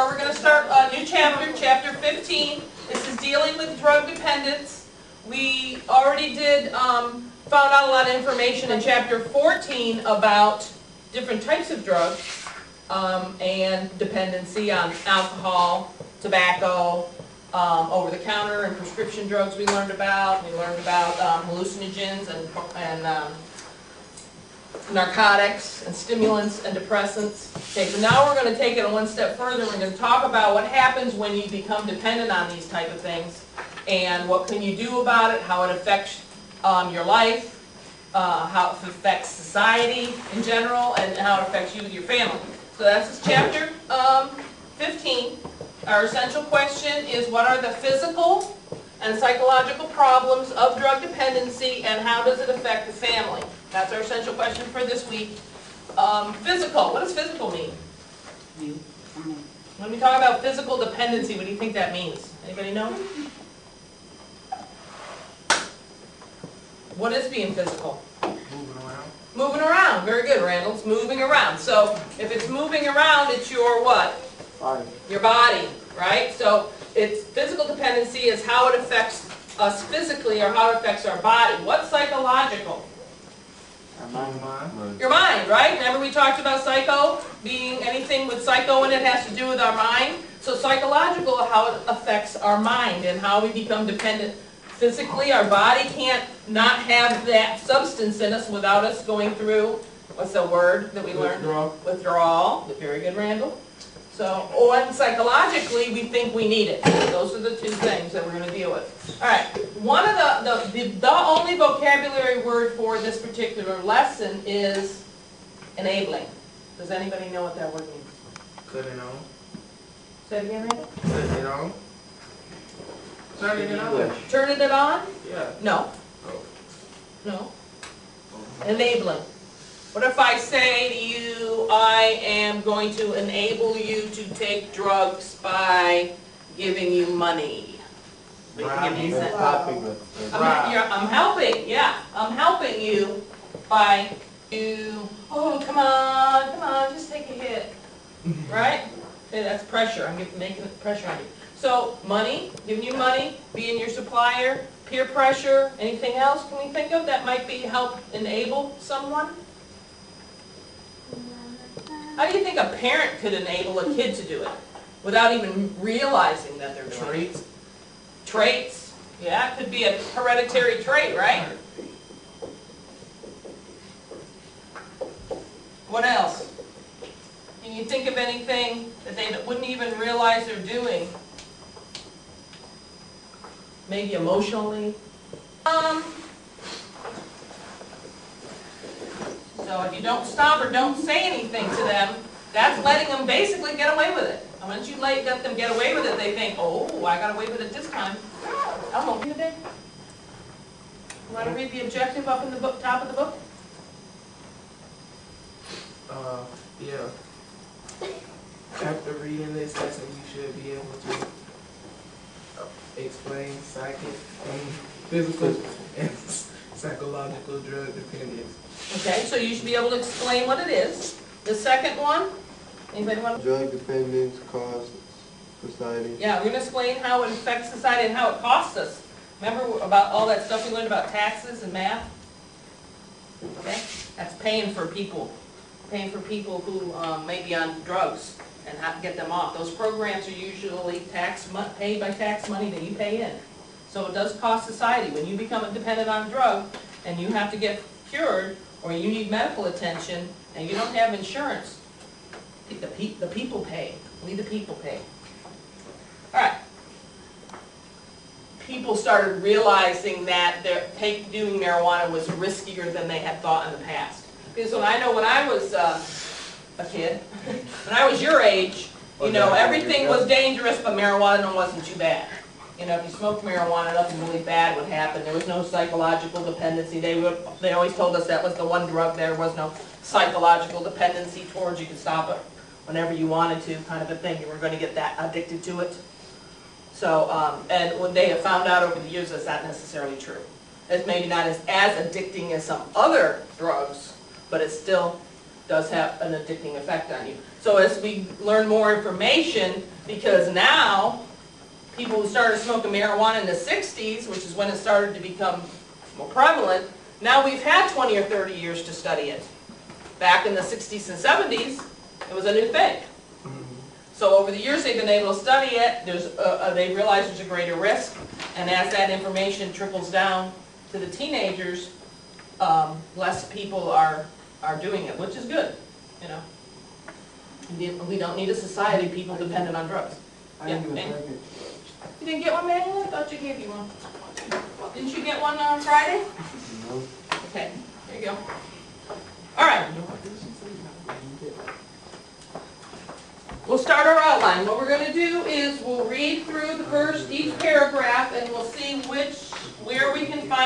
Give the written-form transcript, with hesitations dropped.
we're going to start a new chapter, chapter 15. This is dealing with drug dependence. We already found out a lot of information in chapter 14 about different types of drugs and dependency on alcohol, tobacco, over-the-counter and prescription drugs we learned about. We learned about hallucinogens and narcotics and stimulants and depressants. Okay, so now we're going to take it one step further. We're going to talk about what happens when you become dependent on these type of things and what can you do about it, how it affects your life, how it affects society in general, and how it affects you with your family. So that's chapter 15. Our essential question is, what are the physical and psychological problems of drug dependency and how does it affect the family? That's our essential question for this week. Physical. What does physical mean? When we talk about physical dependency, what do you think that means? Anybody know? What is being physical? Moving around. Moving around. Very good, Randall. It's moving around. So if it's moving around, it's your what? Body. Your body, right? So it's physical dependency is how it affects us physically or how it affects our body. What's psychological? Our mind. Your mind, right? Remember we talked about psycho being anything with psycho in it has to do with our mind. So psychological, how it affects our mind and how we become dependent physically. Our body can't not have that substance in us without us going through, what's the word that we learned? Withdrawal. Very good, Randall. So, and psychologically, we think we need it. Those are the two things that we're going to deal with. All right. One of the only vocabulary word for this particular lesson is enabling. Does anybody know what that word means? Cut it on. Say it again, Randall. Cut it on. Turning it on. Turning it on? Yeah. No. Oh. No. Enabling. What if I say to you, I am going to enable you to take drugs by giving you money? Give me a sentence. I'm helping, yeah. I'm helping you by oh, come on, just take a hit. Right? Okay, that's pressure. I'm making pressure on you. So, money, giving you money, being your supplier, peer pressure, anything else can we think of that might be help enable someone? How do you think a parent could enable a kid to do it without even realizing that they're doing it? Traits. Yeah, it could be a hereditary trait, right? What else? Can you think of anything that they wouldn't even realize they're doing? Maybe emotionally? So if you don't stop or don't say anything to them, that's letting them basically get away with it. And once you let them get away with it, they think, oh, I got away with it this time. I won't be today. You want to read the objective up in the book, top of the book? Yeah. After reading this lesson, you should be able to explain psychic and physical and psychological drug dependence. Okay, so you should be able to explain what it is. The second one, anybody want to? Drug dependence causes society. Yeah, we're going to explain how it affects society and how it costs us. Remember about all that stuff we learned about taxes and math? Okay, that's paying for people who may be on drugs and how to get them off. Those programs are usually paid by tax money that you pay in. So it does cost society. When you become dependent on a drug and you have to get cured or you need medical attention and you don't have insurance, the people pay. We the people pay. All right. People started realizing that doing marijuana was riskier than they had thought in the past. Because when I was a kid, when I was your age, you know, everything was dangerous, but marijuana wasn't too bad. You know, if you smoked marijuana, nothing really bad would happen. There was no psychological dependency. They always told us that was the one drug there was no psychological dependency towards. You could stop it whenever you wanted to, kind of a thing. You were going to get that addicted to it. So, and when they have found out over the years that's not necessarily true. It's maybe not as addicting as some other drugs, but it's still does have an addicting effect on you. So as we learn more information, because now people who started smoking marijuana in the 60s, which is when it started to become more prevalent, now we've had 20 or 30 years to study it. Back in the 60s and 70s, it was a new thing. So over the years they've been able to study it, they realize there's a greater risk, and as that information trickles down to the teenagers, less people are doing it, which is good, you know. We don't need a society of people dependent on drugs. Yeah, man. You didn't get one, man? I thought you gave you one. Didn't you get one on Friday? No. Okay, there you go. All right. We'll start our outline. What we're going to do is we'll read through each paragraph, and we'll see where we can find